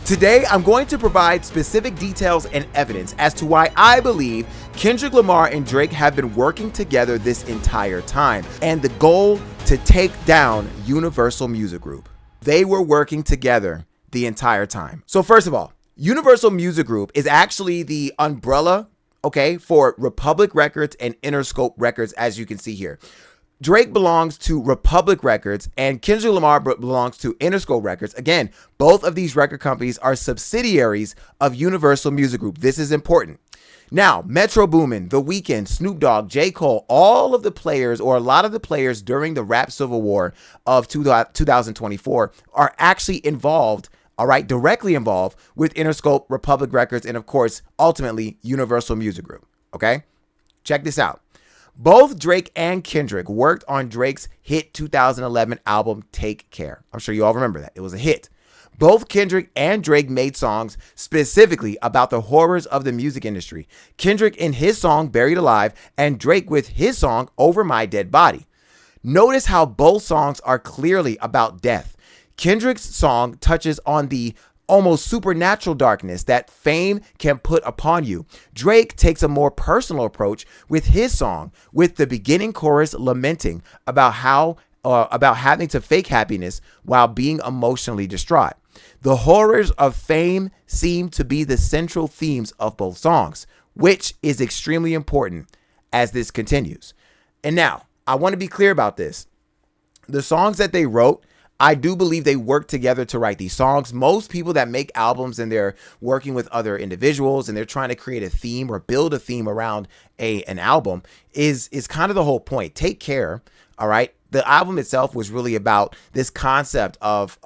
Today, I'm going to provide specific details and evidence as to why I believe Kendrick Lamar and Drake have been working together this entire time, and the goal to take down Universal Music Group. They were working together the entire time. So first of all, Universal Music Group is actually the umbrella, for Republic Records and Interscope Records, as you can see here. Drake belongs to Republic Records and Kendrick Lamar belongs to Interscope Records. Again, both of these record companies are subsidiaries of Universal Music Group. This is important. Now, Metro Boomin, The Weeknd, Snoop Dogg, J. Cole, all of the players, or a lot of the players during the rap civil war of 2024 are actually involved, directly involved with Interscope, Republic Records, and of course, ultimately, Universal Music Group. Okay? Check this out. Both Drake and Kendrick worked on Drake's hit 2011 album, Take Care. I'm sure you all remember that. It was a hit. Both Kendrick and Drake made songs specifically about the horrors of the music industry. Kendrick in his song, Buried Alive, and Drake with his song, Over My Dead Body. Notice how both songs are clearly about death. Kendrick's song touches on the almost supernatural darkness that fame can put upon you. Drake takes a more personal approach with his song, with the beginning chorus lamenting about having to fake happiness while being emotionally distraught. The horrors of fame seem to be the central themes of both songs, which is extremely important as this continues. And now, I want to be clear about this. The songs that they wrote, I do believe they work together to write these songs. Most people that make albums and they're working with other individuals and they're trying to create a theme or build a theme around an album is kind of the whole point. Take Care, all right? The album itself was really about this concept of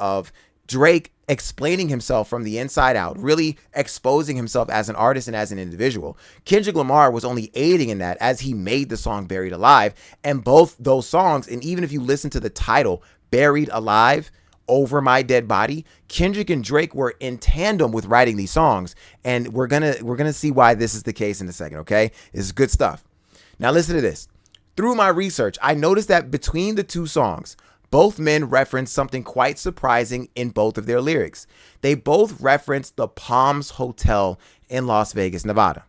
Drake explaining himself from the inside out, really exposing himself as an artist and as an individual. Kendrick Lamar was only aiding in that as he made the song Buried Alive. And both those songs, and even if you listen to the title, Buried Alive, Over My Dead Body, Kendrick and Drake were in tandem with writing these songs, and we're gonna see why this is the case in a second. Okay, this is good stuff. Now listen to this. Through my research, I noticed that between the two songs, both men reference something quite surprising in both of their lyrics. They both reference the Palms Hotel in Las Vegas, Nevada.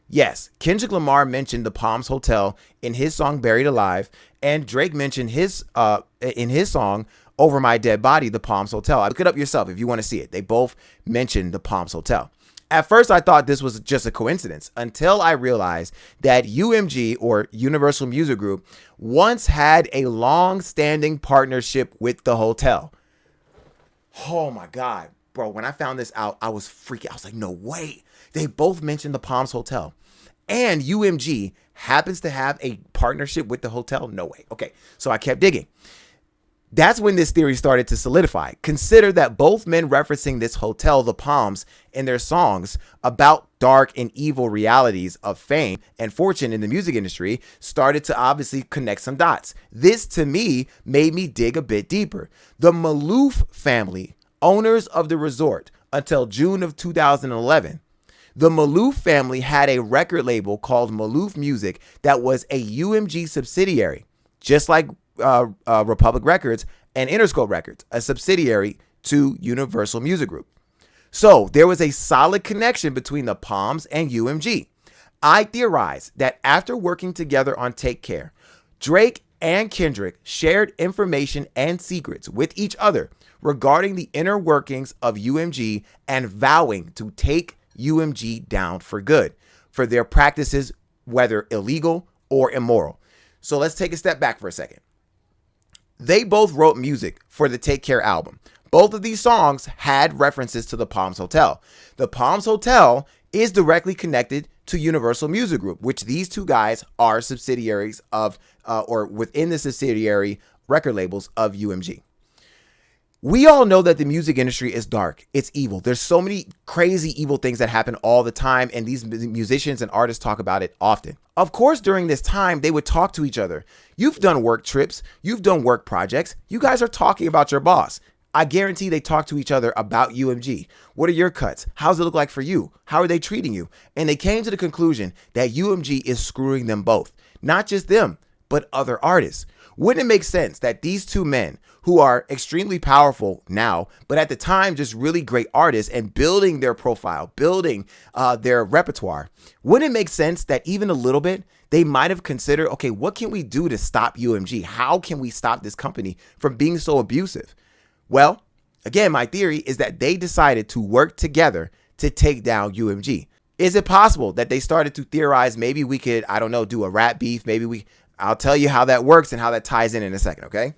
Yes, Kendrick Lamar mentioned the Palms Hotel in his song Buried Alive, and Drake mentioned in his song Over My Dead Body, the Palms Hotel. Look it up yourself if you want to see it. They both mentioned the Palms Hotel. At first, I thought this was just a coincidence until I realized that UMG, or Universal Music Group, once had a long-standing partnership with the hotel. Oh my God, bro, when I found this out, I was freaking. I was like, no way. They both mentioned the Palms Hotel. And UMG happens to have a partnership with the hotel? No way. Okay, so I kept digging. That's when this theory started to solidify. Consider that both men referencing this hotel, the Palms, in their songs about dark and evil realities of fame and fortune in the music industry started to obviously connect some dots. This, to me, made me dig a bit deeper. The Maloof family, owners of the resort until June of 2011, the Maloof family had a record label called Maloof Music that was a UMG subsidiary, just like Republic Records and Interscope Records, a subsidiary to Universal Music Group. So there was a solid connection between the Palms and UMG. I theorize that after working together on Take Care, Drake and Kendrick shared information and secrets with each other regarding the inner workings of UMG and vowing to take UMG down for good for their practices, whether illegal or immoral. So let's take a step back for a second. They both wrote music for the Take Care album. Both of these songs had references to the Palms Hotel. The Palms Hotel is directly connected to Universal Music Group, which these two guys are subsidiaries of, or within the subsidiary record labels of UMG. We all know that the music industry is dark. It's evil. There's so many crazy evil things that happen all the time, and these musicians and artists talk about it often. Of course, during this time, they would talk to each other. You've done work trips. You've done work projects. You guys are talking about your boss. I guarantee they talk to each other about UMG. What are your cuts? How's it look like for you? How are they treating you? And they came to the conclusion that UMG is screwing them both. Not just them, but other artists. Wouldn't it make sense that these two men, who are extremely powerful now, but at the time just really great artists and building their profile, building their repertoire, wouldn't it make sense that even a little bit, they might have considered, okay, what can we do to stop UMG? How can we stop this company from being so abusive? Well, again, my theory is that they decided to work together to take down UMG. Is it possible that they started to theorize maybe we could, I don't know, do a rap beef? I'll tell you how that works and how that ties in a second, okay?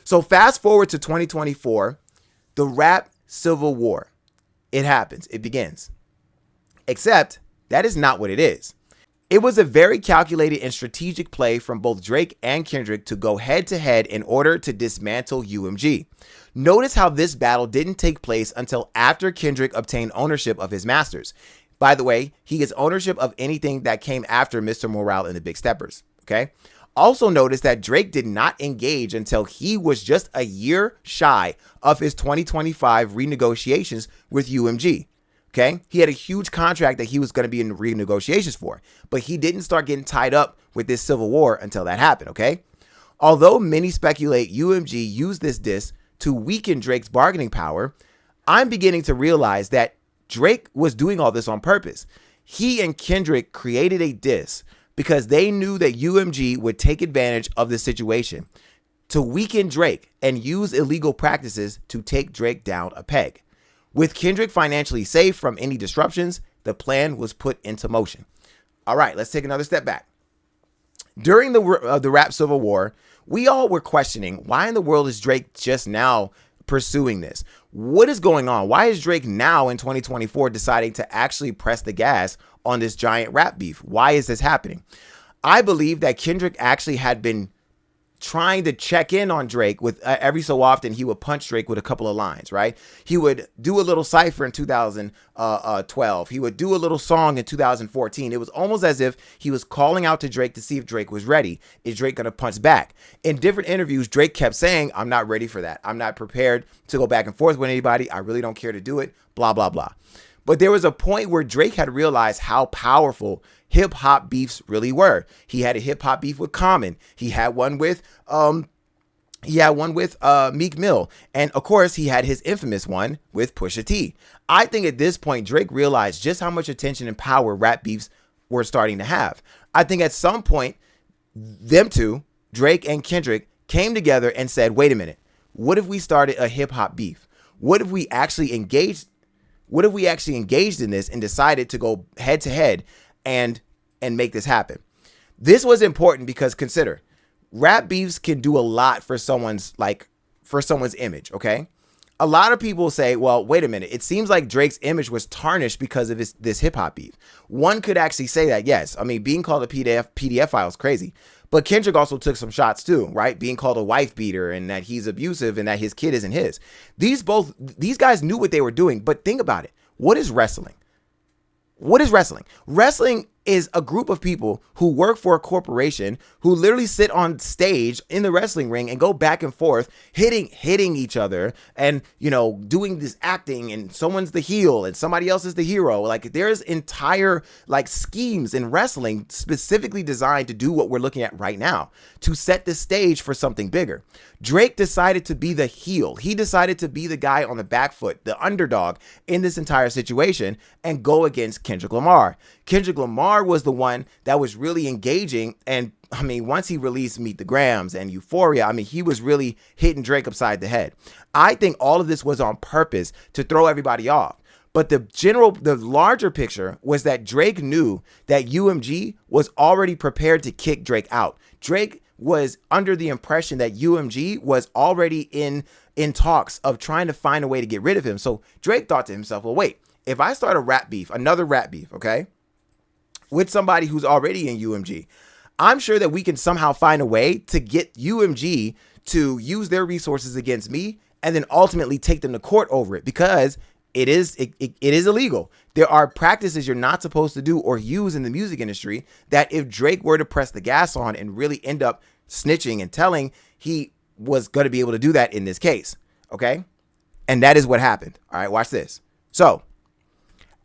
So fast forward to 2024, the rap civil war. It happens. It begins. Except that is not what it is. It was a very calculated and strategic play from both Drake and Kendrick to go head to head in order to dismantle UMG. Notice how this battle didn't take place until after Kendrick obtained ownership of his masters. By the way, he gets ownership of anything that came after Mr. Morale and the Big Steppers. Okay. Also notice that Drake did not engage until he was just a year shy of his 2025 renegotiations with UMG. Okay. He had a huge contract that he was going to be in renegotiations for, but he didn't start getting tied up with this civil war until that happened. Okay. Although many speculate UMG used this diss to weaken Drake's bargaining power, I'm beginning to realize that Drake was doing all this on purpose. He and Kendrick created a diss because they knew that UMG would take advantage of the situation to weaken Drake and use illegal practices to take Drake down a peg. With Kendrick financially safe from any disruptions, the plan was put into motion. All right, let's take another step back. During the rap civil war, we all were questioning, why in the world is Drake just now pursuing this? What is going on? Why is Drake now in 2024 deciding to actually press the gas on this giant rap beef? Why is this happening? I believe that Kendrick actually had been trying to check in on Drake with every so often he would punch Drake with a couple of lines, right? He would do a little cypher in 2012. He would do a little song in 2014. It was almost as if he was calling out to Drake to see if Drake was ready. Is Drake going to punch back? In different interviews, Drake kept saying, I'm not ready for that. I'm not prepared to go back and forth with anybody. I really don't care to do it, blah, blah, blah. But there was a point where Drake had realized how powerful hip hop beefs really were. He had a hip hop beef with Common. He had one with Meek Mill. And of course, he had his infamous one with Pusha T. I think at this point, Drake realized just how much attention and power rap beefs were starting to have. I think at some point, them two, Drake and Kendrick, came together and said, wait a minute, what if we started a hip hop beef? What if we actually engaged in this and decided to go head to head and make this happen? This was important because consider, rap beefs can do a lot for someone's image, okay? A lot of people say, well, wait a minute. It seems like Drake's image was tarnished because of this hip hop beef. One could actually say that, yes. I mean, being called a PDF file is crazy. But Kendrick also took some shots too, right? Being called a wife beater and that he's abusive and that his kid isn't his. These guys knew what they were doing, but think about it. What is wrestling? What is wrestling? Wrestling is a group of people who work for a corporation who literally sit on stage in the wrestling ring and go back and forth, hitting each other and, doing this acting, and someone's the heel and somebody else is the hero. Like, there's entire schemes in wrestling specifically designed to do what we're looking at right now, to set the stage for something bigger. Drake decided to be the heel. He decided to be the guy on the back foot, the underdog in this entire situation, and go against Kendrick Lamar. Kendrick Lamar was the one that was really engaging. And I mean, once he released Meet the Grams and Euphoria, I mean, he was really hitting Drake upside the head. I think all of this was on purpose to throw everybody off. But the larger picture was that Drake knew that UMG was already prepared to kick Drake out. Drake was under the impression that UMG was already in talks of trying to find a way to get rid of him. So Drake thought to himself, well, wait, if I start another rap beef, okay, with somebody who's already in UMG, I'm sure that we can somehow find a way to get UMG to use their resources against me and then ultimately take them to court over it, because it is illegal. There are practices you're not supposed to do or use in the music industry that if Drake were to press the gas on and really end up snitching and telling, he was going to be able to do that in this case. Okay. And that is what happened. All right, watch this. So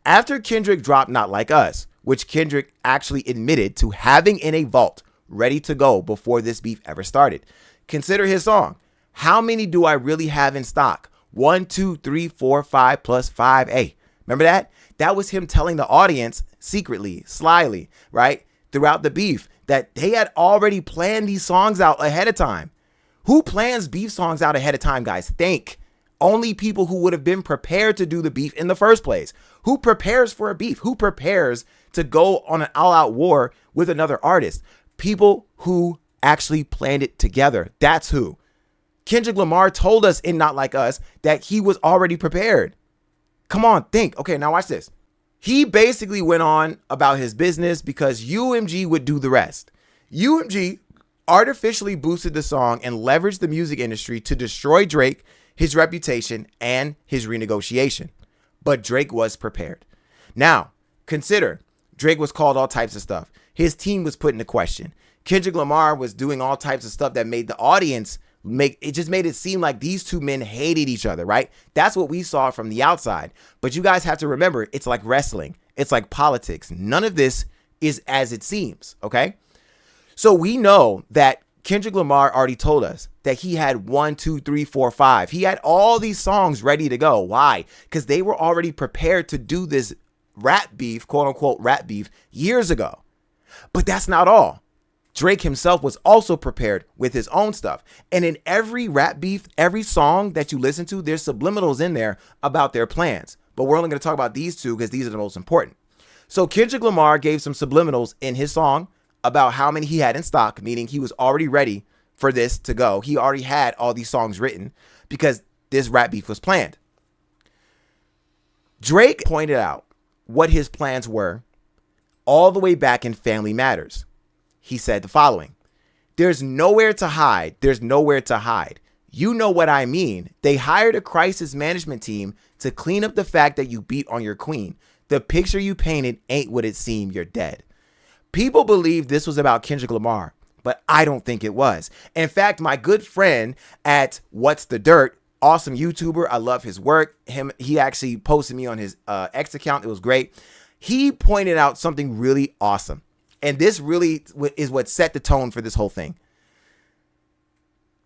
after Kendrick dropped Not Like Us, which Kendrick actually admitted to having in a vault ready to go before this beef ever started, Consider his song. How many do I really have in stock? 1, 2, 3, 4, 5 plus 5A. Remember that? That was him telling the audience secretly, slyly, right? Throughout the beef that they had already planned these songs out ahead of time. Who plans beef songs out ahead of time, guys? Think. Only people who would have been prepared to do the beef in the first place. Who prepares for a beef? Who prepares to go on an all-out war with another artist? People who actually planned it together. That's who. Kendrick Lamar told us in Not Like Us that he was already prepared. Come on, think. Okay, now watch this. He basically went on about his business because UMG would do the rest. UMG artificially boosted the song and leveraged the music industry to destroy Drake, his reputation, and his renegotiation. But Drake was prepared. Now, consider, Drake was called all types of stuff. His team was put into question. Kendrick Lamar was doing all types of stuff that made the audience just made it seem like these two men hated each other, right? That's what we saw from the outside. But you guys have to remember, it's like wrestling. It's like politics. None of this is as it seems, okay? So we know that Kendrick Lamar already told us that he had 1, 2, 3, 4, 5. He had all these songs ready to go. Why? Because they were already prepared to do this rap beef, quote unquote rap beef, years ago. But that's not all. Drake himself was also prepared with his own stuff. And in every rap beef, every song that you listen to, there's subliminals in there about their plans. But we're only going to talk about these two because these are the most important. So Kendrick Lamar gave some subliminals in his song about how many he had in stock, meaning he was already ready for this to go. He already had all these songs written because this rap beef was planned. Drake pointed out what his plans were all the way back in Family Matters. He said the following: "There's nowhere to hide. There's nowhere to hide. You know what I mean. They hired a crisis management team to clean up the fact that you beat on your queen. The picture you painted ain't what it seemed. You're dead." People believe this was about Kendrick Lamar, but I don't think it was. In fact, my good friend at What's the Dirt, awesome YouTuber, I love his work. He actually posted me on his X account. It was great. He pointed out something really awesome. And this really is what set the tone for this whole thing.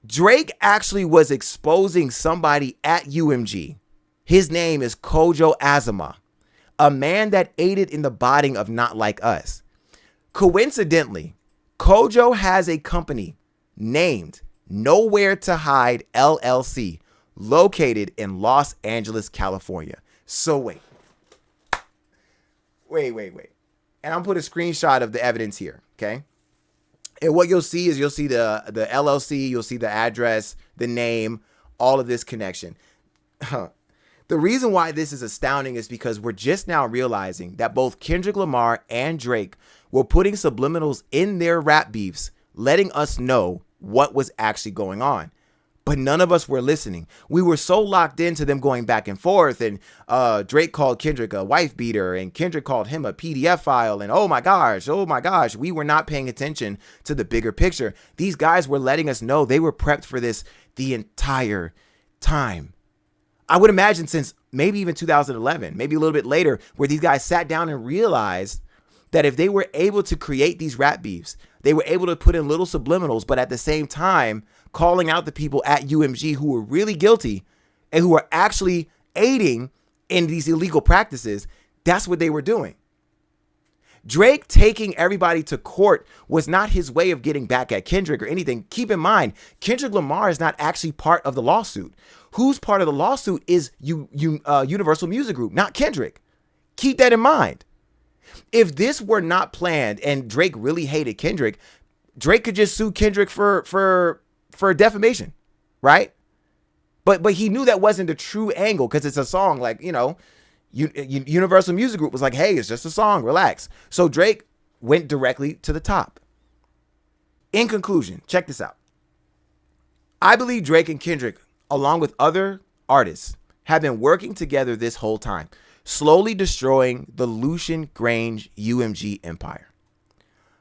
Drake actually was exposing somebody at UMG. His name is Kojo Azama, a man that aided in the botting of Not Like Us. Coincidentally, Kojo has a company named Nowhere to Hide LLC, located in Los Angeles, California. So wait. And I'm put a screenshot of the evidence here, okay? And what you'll see is the LLC, you'll see the address, the name, all of this connection. The reason why this is astounding is because we're just now realizing that both Kendrick Lamar and Drake were putting subliminals in their rap beefs, letting us know what was actually going on. But none of us were listening. We were so locked into them going back and forth, and Drake called Kendrick a wife beater, and Kendrick called him a PDF file, and oh my gosh, we were not paying attention to the bigger picture. These guys were letting us know they were prepped for this the entire time. I would imagine since maybe even 2011, maybe a little bit later, where these guys sat down and realized that if they were able to create these rap beefs, they were able to put in little subliminals, but at the same time, calling out the people at UMG who were really guilty and who were actually aiding in these illegal practices. That's what they were doing. Drake taking everybody to court was not his way of getting back at Kendrick or anything. Keep in mind, Kendrick Lamar is not actually part of the lawsuit. Who's part of the lawsuit is Universal Music Group, not Kendrick. Keep that in mind. If this were not planned and Drake really hated Kendrick, Drake could just sue Kendrick for defamation, right? But he knew that wasn't the true angle because it's a song, like, Universal Music Group was like, hey, it's just a song, relax. So Drake went directly to the top. In conclusion, check this out. I believe Drake and Kendrick, along with other artists, have been working together this whole time, slowly destroying the Lucian Grange UMG empire.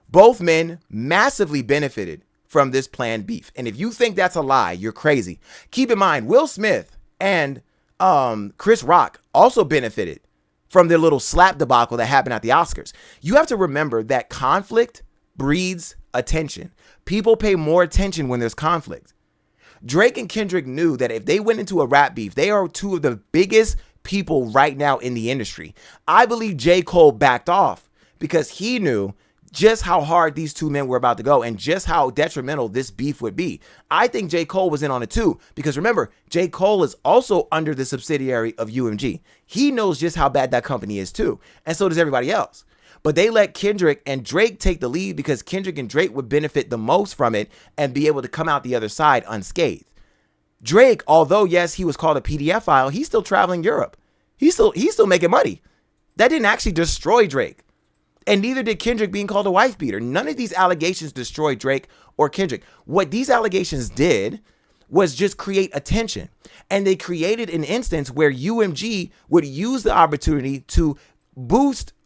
Both men massively benefited from this planned beef. And if you think that's a lie, you're crazy. Keep in mind, Will Smith and Chris Rock also benefited from their little slap debacle that happened at the Oscars. You have to remember that conflict breeds attention. People pay more attention when there's conflict. Drake and Kendrick knew that if they went into a rap beef, they are two of the biggest people right now in the industry. I believe J. Cole backed off because he knew just how hard these two men were about to go and just how detrimental this beef would be. I think J. Cole was in on it too, because remember, J. Cole is also under the subsidiary of UMG. He knows just how bad that company is too, and so does everybody else. But they let Kendrick and Drake take the lead because Kendrick and Drake would benefit the most from it and be able to come out the other side unscathed. Drake, although yes, he was called a PDF file, he's still traveling Europe. He's still making money. That didn't actually destroy Drake. And neither did Kendrick being called a wife beater. None of these allegations destroyed Drake or Kendrick. What these allegations did was just create attention. And they created an instance where UMG would use the opportunity to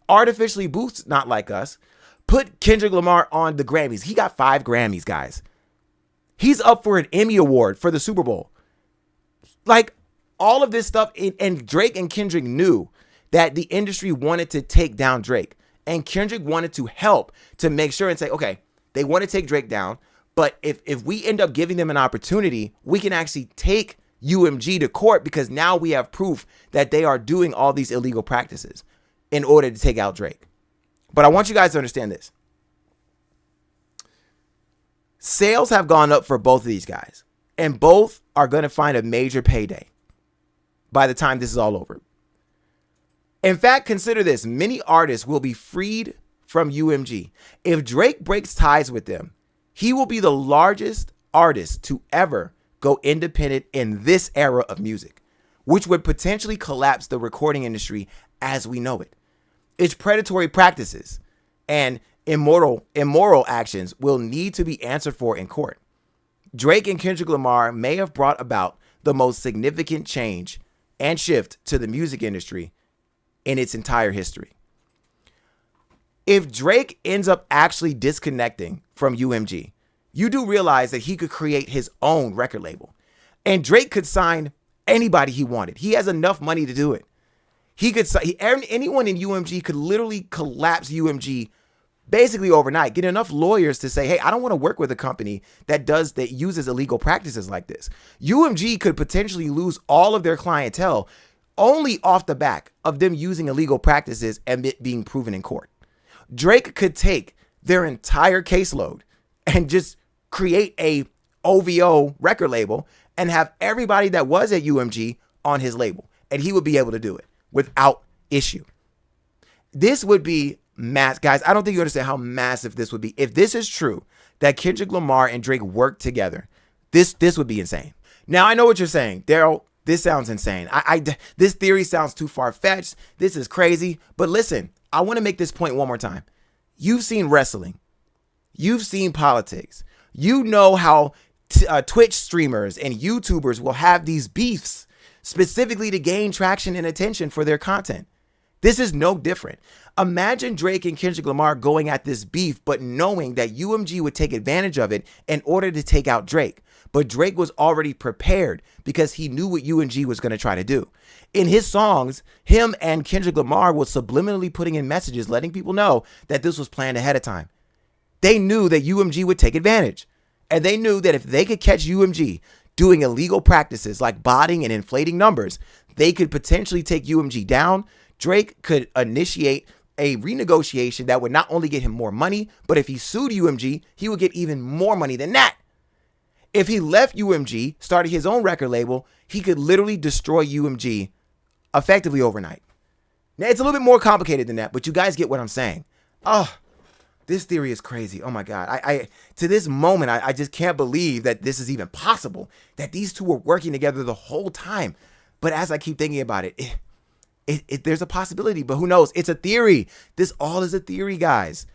artificially boost Not Like Us, put Kendrick Lamar on the Grammys. He got 5 Grammys, guys. He's up for an Emmy Award for the Super Bowl. Like, all of this stuff, and Drake and Kendrick knew that the industry wanted to take down Drake. And Kendrick wanted to help to make sure and say, okay, they want to take Drake down, but if we end up giving them an opportunity, we can actually take UMG to court because now we have proof that they are doing all these illegal practices in order to take out Drake. But I want you guys to understand this. Sales have gone up for both of these guys, and both are going to find a major payday by the time this is all over. In fact, consider this. Many artists will be freed from UMG. If Drake breaks ties with them, he will be the largest artist to ever go independent in this era of music, which would potentially collapse the recording industry as we know it. Its predatory practices and immoral actions will need to be answered for in court. Drake and Kendrick Lamar may have brought about the most significant change and shift to the music industry in its entire history. If Drake ends up actually disconnecting from UMG, you do realize that he could create his own record label. And Drake could sign anybody he wanted. He has enough money to do it. Anyone in UMG could literally collapse UMG basically overnight. Get enough lawyers to say, hey, I don't want to work with a company that uses illegal practices like this. UMG could potentially lose all of their clientele only off the back of them using illegal practices and it being proven in court. Drake could take their entire caseload and just create a OVO record label and have everybody that was at UMG on his label, and he would be able to do it without issue. This would be mass, guys. I don't think you understand how massive this would be. If this is true, that Kendrick Lamar and Drake work together, this would be insane. Now, I know what you're saying, Daryl. This sounds insane. This theory sounds too far-fetched. This is crazy. But listen, I want to make this point one more time. You've seen wrestling. You've seen politics. You know how Twitch streamers and YouTubers will have these beefs specifically to gain traction and attention for their content. This is no different. Imagine Drake and Kendrick Lamar going at this beef, but knowing that UMG would take advantage of it in order to take out Drake. But Drake was already prepared because he knew what UMG was going to try to do. In his songs, him and Kendrick Lamar was subliminally putting in messages letting people know that this was planned ahead of time. They knew that UMG would take advantage. And they knew that if they could catch UMG doing illegal practices like botting and inflating numbers, they could potentially take UMG down. Drake could initiate a renegotiation that would not only get him more money, but if he sued UMG, he would get even more money than that. If he left UMG, started his own record label, he could literally destroy UMG effectively overnight. Now, it's a little bit more complicated than that, but you guys get what I'm saying. Oh, this theory is crazy. Oh my God. I to this moment, I just can't believe that this is even possible, that these two were working together the whole time. But as I keep thinking about it, there's a possibility, but who knows? It's a theory. This all is a theory, guys.